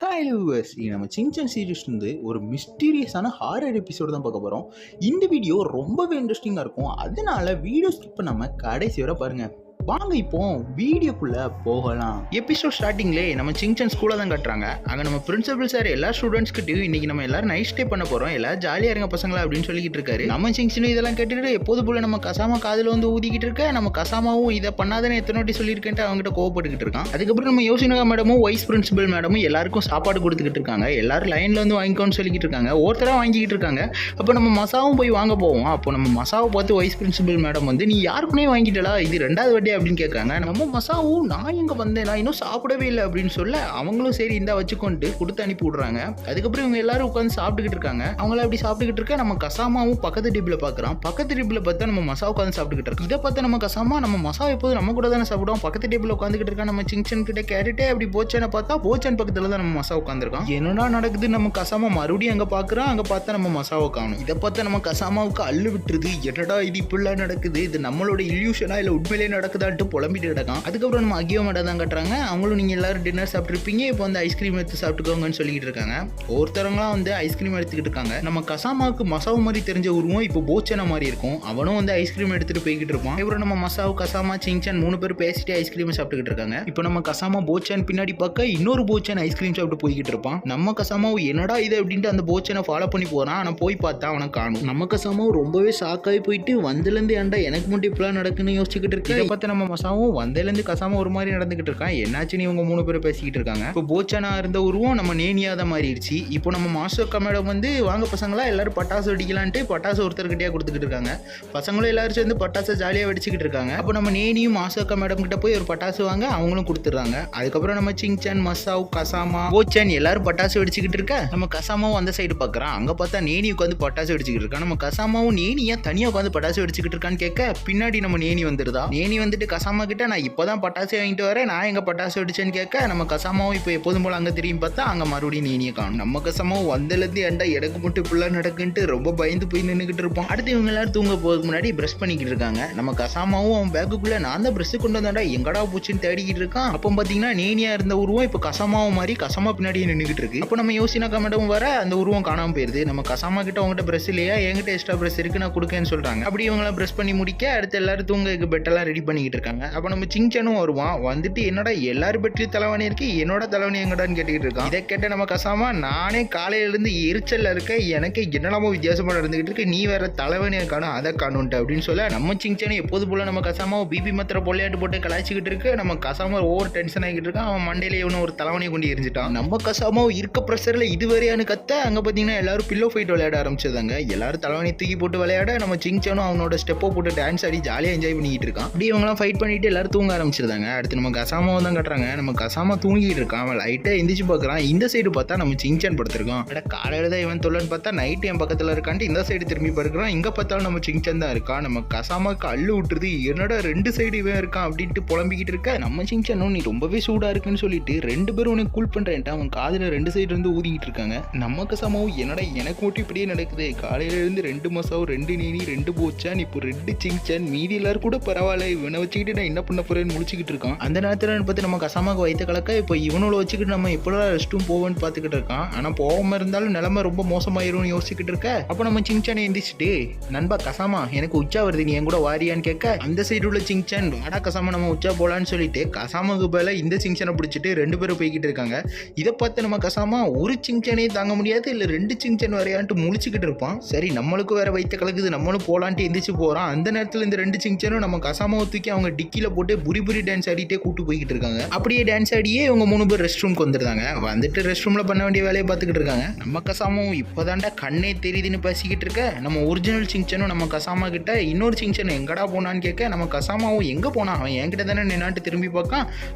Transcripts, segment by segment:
நம்ம Shinchan series வந்து ஒரு மிஸ்டீரியஸான ஹாரர் எபிசோடு தான் பார்க்க போகிறோம். இந்த வீடியோ ரொம்பவே இன்ட்ரெஸ்டிங்காக இருக்கும். அதனால வீடியோ ஸ்கிப் பண்ணாமல் கடைசி வரை பாருங்கள். வாங்க இப்போ வீடியோக்குள்ள போகலாம். எபிசோட் ஸ்டார்டிங்லே நம்ம சின்சான் ஸ்கூலை தான் கட்டுறாங்க. அங்கே நம்ம பிரின்சிபல் சார் எல்லா ஸ்டூடெண்ட்ஸ்கிட்டையும் இன்னைக்கு நம்ம எல்லாரும் நைட் ஸ்டே பண்ண போகிறோம், எல்லாரும் ஜாலியாக இருங்க பசங்களா அப்படின்னு சொல்லிக்கிட்டு இருக்காரு. நம்ம சின்சனும் இதெல்லாம் கேட்டுட்டு எப்போது போல நம்ம கசாமா காதில் வந்து ஊதிக்கிட்டு இருக்க, நம்ம கசாமாவும் இதை பண்ணாதானே எத்தனை வாட்டி சொல்லியிருக்கேன்ட்டு அவங்ககிட்ட கோவப்பட்டுக்கிட்டு இருக்கான். அதுக்கப்புறம் நம்ம யோசினகா மேடமும் வைஸ் பிரின்சிபல் மேடமும் எல்லாருக்கும் சாப்பாடு கொடுத்துக்கிட்டு இருக்காங்க. எல்லாரும் லைனில் வந்து வாங்கிக்கோன்னு சொல்லிக்கிட்டு இருக்காங்க. ஒருத்தராக வாங்கிக்கிட்டு இருக்காங்க. அப்போ நம்ம மசாவும் போய் வாங்க போவோம். அப்போ நம்ம மசாவை பார்த்து வைஸ் பிரின்சிபல் மேடம் வந்து நீ யாருக்குனே வாங்கிட்டலா, இது ரெண்டாவது வாட்டி அப்படின்னு கேட்குறாங்க. நம்ம மசாவும் நான் எங்க வந்தேன், நான் இன்னும் சாப்பிடவே இல்லை அப்படின்னு சொல்ல அவங்களும் சரி இந்த வச்சுக்கொண்டு கொடுத்து அனுப்பி விடுறாங்க. அதுக்கப்புறம் இவங்க எல்லாரும் உட்காந்து சாப்பிட்டுக்கிட்டு இருக்காங்க. அவங்கள அப்படி சாப்பிட்டுக்கிட்டு இருக்க நம்ம கசாமாவும் பக்கத்து டிப்ல பாக்குறான். பக்கத்து டிப்ல பார்த்தா நம்ம மசா உட்காந்து சாப்பிட்டுக்கிட்டு இருக்கோம். இதை பார்த்து நம்ம கசாமா நம்ம மசா எப்போது நம்ம கூட தானே சாப்பிடுவோம், பக்கத்து டிப்ல உட்காந்துக்கிட்டு இருக்கா. நம்ம சின்சன் கிட்ட கேட்டுட்டே அப்படி போச்சேன்னு பார்த்தா போச்சன் பக்கத்துல தான் நம்ம மசா உட்காந்துருக்கோம். என்னடா நடக்குது, நம்ம கசாமா மறுபடியும் அங்க பாக்குறோம். அங்க பார்த்தா நம்ம மசாவை காணும். இதை பார்த்து நம்ம கசாமாவுக்கு அள்ளு விட்டுருது. என்னடா இது இப்படிலாம் நடக்குது, இது நம்மளோட இல்யூஷனா இல்ல உண்மையிலே நடக்குதான்ட்டு புலம்பிட்டு கிடக்கான். அதுக்கப்புறம் நம்ம அகியோ மேடம் தான் கட்டுறாங்க. அவங்களும் நீங்க எல்லாரும் டின்னர் சாப்பிட்டுருப்பீங்க, இப்போ வந்து ஐஸ்கிரீம் எடுத்து சாப்பிட்டுக்கோங்கன்னு சொல்லிட்டு இருக்காங்க. ஒருத்தரங்களாம் வந்து ஐஸ்கிரீம் எடுத்துக்கிட்டு இருக்காங்க. நம்ம கசாமாவுக்கு மசாவு மாதிரி தெரிஞ்ச உருவம் இப்போ போச்சனா மாதிரி இருக்கும். அவனும் வந்து ஐஸ்கிரீம் எடுத்துட்டு போய்கிட்டு இருப்பான். அப்புறம் நம்ம மசாவு கசாமா சின்சான் 3 பேர் பேசிட்டு ஐஸ்கிரீம் சாப்பிட்டுக்கிட்டு இருக்காங்க. இப்போ நம்ம கசாமா போச்சன் பின்னாடி பார்க்க இன்னொரு போச்சன் ஐஸ்கிரீம் சாப்பிட்டு போய்கிட்டு இருப்பான். நம்ம கசாமாவும் என்னடா இது அப்படின்ட்டு அந்த போச்சனை ஃபாலோ பண்ணி போறான். ஆனா போய் பார்த்தா அவனை காணும். நம்ம கசாமாவும் ரொம்பவே ஷாக்காகி போயிட்டு வந்திலேருந்து ஏன்டா எனக்கு மட்டும் இப்பெல்லாம் நடக்குன்னு யோசிச்சுக்கிட்டு இருக்கு. இதை பார்த்து நம்ம மசாவும் வந்திலேருந்து கசாமா ஒரு மாதிரி நடந்துகிட்டு இருக்கான். என்னாச்சுன்னு இவங்க 3 பேர் பேசிக்கிட்டு இருக்காங்க. இப்போ போச்சனா இருந்த உருவம் நம்ம நேனியாத மாறிடுச்சு. இப்போ நம்ம மாஸ்டர் மேடம் வந்து வாங்க பசங்களா எல்லாரும் பட்டாசு வெடிக்கலான்ட்டு பட்டாசு ஒருத்தர்கிட்டயே கொடுத்துக்கிட்டு இருக்காங்க. பசங்களும் எல்லாரும் சேர்ந்து பட்டாசு ஜாலியாக வெடிச்சுக்கிட்டு இருக்காங்க. அப்போ நம்ம நேனியும் மாஸ்டர் மேடம் கிட்ட போய் ஒரு பட்டாசு வாங்க அவங்களும் கொடுத்துட்றாங்க. அதுக்கப்புறம் நம்ம சின்சான் மசாவ் கசாமா போச்சன் எல்லாரும் பட்டாசு வெடிச்சுக்கிட்டு இருக்க நம்ம கசாமாவும் அந்த சைடு பார்க்குறான். அங்கே பார்த்தா நேனி உட்காந்து பட்டாசு வெடிச்சுக்கிட்டு இருக்கா. நம்ம கசாமாவும் நேனியா தனியாக உட்காந்து பட்டாசு வெடிச்சுக்கிட்டு இருக்கான்னு கேட்க பின்னாடி நம்ம நேனி வந்துருதா. நேனி வந்துட்டு கசாமா கிட்ட நான் இப்போதான் பட்டாசு வாங்கிட்டு வரேன், நான் எங்க பட்டாசு வெடிச்சேன்னு கேட்க நம்ம கசாமாவும் இப்போ எப்போதும் போல அங்கே திரும்பி பார்த்தா அங்கே மறுபடியும் நேனியை காணும். நம்ம கசாமாவும் வந்தலேருந்து ஏன்டா எனக்கு மட்டும் இப்படிலாம் நடக்குன்ட்டு ரொம்ப பயந்து போய் நின்றுக்கிட்டு இருப்போம். அடுத்து இவங்க எல்லாரும் தூங்க போகிறதுக்கு முன்னாடி ப்ரஷ் பண்ணிக்கிட்டு இருக்காங்க. நம்ம கசாமாவும் அவன் பேக்குக்குள்ள நான் தான் ப்ரஷ் கொண்டு வந்தாண்டா எங்கடா பூச்சின்னு தேடிக்கிட்டு இருக்கான். அப்போ பார்த்தீங்கன்னா நேனியா இருந்த உருவம் இப்போ கசாமாவும் மாதிரி கசாமா பின்னாடியே நின்றுக்கிட்டு இருக்கு. அப்போ நம்ம யோசினா மேடம் வர அந்த உருவம் காணாமல் போயிருது. நம்ம கசாமா கிட்ட உங்ககிட்ட ப்ரஷ் இல்லையா, என்கிட்ட எக்ஸ்ட்ரா ப்ரஷ் இருக்கு நான் கொடுக்கேன்னு சொல்றாங்க. அப்படி இவங்களாம் ப்ரஷ் பண்ணி முடிக்க அடுத்து எல்லாரும் தூங்க பெட்டெல்லாம் ரெடி பண்ணிக்கிட்டு இருக்காங்க. அப்போ நம்ம சின்சானும் வருவான். வந்துட்டு என்னடா எல்லாரும் பெட்ரி தலைவணி இருக்கு, என்னோட தலைவணி எங்கடான்னு கேட்டுக்கிட்டு இருக்கான். இதை கேட்ட நம்ம கசாமா நானே காலையில இருந்து எரிச்சல்ல இருக்க, எனக்கு என்னெல்லாமோ வித்தியாசமா நடந்துகிட்டு இருக்கு, நீ வேற தலைவணியை காணும் அதை காணுன்ட்டு அப்படின்னு சொல்ல நம்ம சின்சானு எப்போது போல நம்ம கசாமாவை பிபி மாத்திர பொள்ளையாட்டு போட்டு கலாய்ச்சிக்கிட்டு இருக்கு. நம்ம கசாமா ஓவர் டென்ஷன் ஆகிட்டு இருக்கான். அவன் மண்டையில இவனு ஒரு தலைவணியை கொண்டு எரிஞ்சிட்டான். நம்ம கசாமாவும் இருக்க ப்ரெஷர்ல இதுவரையானு கத்த அங்க பாத்தீங்கன்னா எல்லாரும் பில்லோ ஃபைட் விளையாட ஆரம்பிச்சிருந்தாங்க. எல்லாரும் தலைவணி தூக்கி போட்டு விளையாட நம்ம சின்சானும் அவனோட ஸ்டெப்போ போட்டு டான்ஸ் ஆடி ஜாலியாக என்ஜாய் பண்ணிக்கிட்டு இருக்கான். அப்படி இவங்கலாம் ஃபைட் பண்ணிட்டு எல்லாரும் தூங்க ஆரம்பிச்சிருந்தாங்க. அடுத்து நம்ம கசாமாவை தான் கட்டுறாங்க. நம்ம கசாமா தூங்கிட்டு இருக்கான். அவன் லைட்டாக எந்திரிச்சு பார்க்குறான். இந்த சைடு பார்த்தா நம்ம சின்சான் படுத்திருக்கான். காலையில தான் இவன் தொல்லன்னு பார்த்தா நைட்டு என் பக்கத்தில் இருக்கான்ட்டு இந்த சைடு திரும்பி படுக்கிறான். இங்கே பார்த்தாலும் நம்ம சின்சான் தான் இருக்கான். நம்ம கசாமாவுக்கு அள்ளு விட்டுருது. என்னடா 2 சைடு இவன் இருக்கான் அப்படின்ட்டு புலம்பிக்கிட்டு இருக்க நம்ம சின்சானும் நீ ரொம்பவே சூடா இருக்குன்னு சொல்லிட்டு 2 பேரும் உனக்கு கூல் பண்ணுறேன்ட்டு அவன் காதில் 2 சைடு இருந்து ஊதிக்கிட்டு இருக்காங்க. நம்ம கசாமாவும் என்னடா எனக்கு மட்டும் இப்படியே நடக்குது, காலையில இருந்து 2 மசாவும் 2 நேனி 2 போச்சான் இப்போ 2 சின்சான், மீதி எல்லாரும் கூட பரவாயில்ல, இவனை வச்சுக்கிட்டு நான் என்ன பண்ண போறேன்னு முடிச்சுக்கிட்டு இருக்கான். அந்த நேரத்தில் பார்த்து நம்ம கசாமாவுக்கு வைத்த கலக்க இப்போ இவனோட வச்சுக்கிட்டு நம்ம எப்படா ரெஸ்ட் ரூம் போவோன்னு பார்த்துக்கிட்டு இருக்கான். ஆனால் போகாம இருந்தாலும் நிலைமை ரொம்ப மோசமாயிரும்னு யோசிச்சுக்கிட்டு இருக்க. அப்போ நம்ம சின்சானை எந்திரிச்சிட்டு நண்பா கசாமா எனக்கு உச்சா வருது, நீ என் கூட வாரியான்னு கேட்க அந்த சைடு உள்ள சின்சான் வாடா கசாமா நம்ம உச்சா போலான்னு சொல்லிட்டு கசாமாவுக்கு மேல இந்த சின்சானை பிடிச்சிட்டு 2 பேரும் போய்கிட்டு இருக்காங்க. இதை பார்த்து நம்ம கசாமா ஒரு சின்சானே தாங்க முடியாது இல்லை 2 சின்சான் வரையான்ட்டு முழிச்சுக்கிட்டு இருப்பான். சரி நம்மளுக்கும் வேற வைத்த கலக்குது, நம்மளும் போலான்ட்டு எந்திரிச்சு போறான். அந்த நேரத்தில் இந்த 2 சின்சானும் நம்ம கசாமாவை தூக்கி அவங்க டிக்கில போட்டு புரி டான்ஸ் ஆடிட்டே கூட்டு போய்கிட்டு இருக்காங்க. அப்படியே டான்ஸ் ஆடியே இவங்க 3 பேர் ரெஸ்ட் ரூம்க்கு வந்துருந்தாங்க. வந்துட்டு ரெஸ்ட் ரூம்ல பண்ண வேண்டிய வேலையை பார்த்துக்கிட்டு இருக்காங்க. நம்ம கசாமாவும் இப்போதாண்டா கண்ணே தெரியுதுன்னு பேசிக்கிட்டு இருக்க நம்ம ஒரிஜினல் சின்சானும் நம்ம கசாமா கிட்ட இன்னொரு சின்சான் எங்கடா போனான்னு கேட்க நம்ம கசாமாவும் எங்க போனா, அவன் என்கிட்ட தானே நின்னாட்டு திரும்பி பார்க்க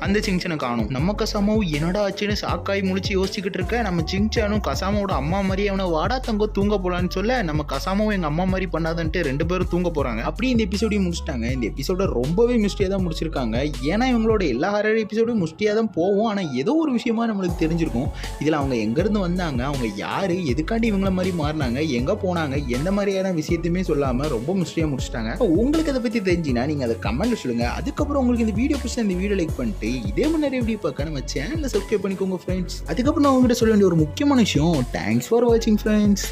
அந்த சின்சானை காணும். நம்ம கசாமாவும் என்னடா ஆச்சுன்னு சாக்காய் முழிச்சு யோசிச்சுக்கிட்டு இருக்க நம்ம சின்சானும் கசாமாவோட அம்மா மாதிரி அவனை வாடா தங்கோ தூங்க போலான்னு சொல்ல நம்ம கசாமாவும் எங்க அம்மா மாதிரி பண்ணாதன்ட்டு 2 பேரும் தூங்க போறாங்க. அப்படி இந்த எபிசோடையும் முடிச்சிட்டாங்க. இந்த எபிசோட ரொம்ப ரொம்பவே மிஸ்டியாக தான் முடிச்சிருக்காங்க. ஏன்னா இவங்களோட எல்லா ஹாரர் எபிசோடும் மிஸ்டியாக தான் போகும். ஆனால் ஏதோ ஒரு விஷயமா நம்மளுக்கு தெரிஞ்சிருக்கும். இதில் அவங்க எங்கேருந்து வந்தாங்க, அவங்க யார், எதுக்காண்டி இவங்கள மாதிரி மாறினாங்க, எங்கே போனாங்க, எந்த மாதிரியான விஷயத்தையுமே சொல்லாமல் ரொம்ப மிஸ்டியாக முடிச்சிட்டாங்க. உங்களுக்கு அதை பற்றி தெரிஞ்சுன்னா நீங்கள் அதை கமெண்ட்டில் சொல்லுங்கள். அதுக்கப்புறம் உங்களுக்கு இந்த வீடியோ பிடிச்சா இந்த வீடியோ லைக் பண்ணிட்டு இதே மாதிரி நிறைய வீடியோ பார்க்க நம்ம சேனலை சப்ஸ்கிரைப் பண்ணிக்கோங்க ஃப்ரெண்ட்ஸ். அதுக்கப்புறம் நான் உங்ககிட்ட சொல்ல வேண்டிய ஒரு முக்கியமான விஷயம், தேங்க்ஸ் ஃபார் வாட்சிங் ஃப்ரெண்ட்ஸ்.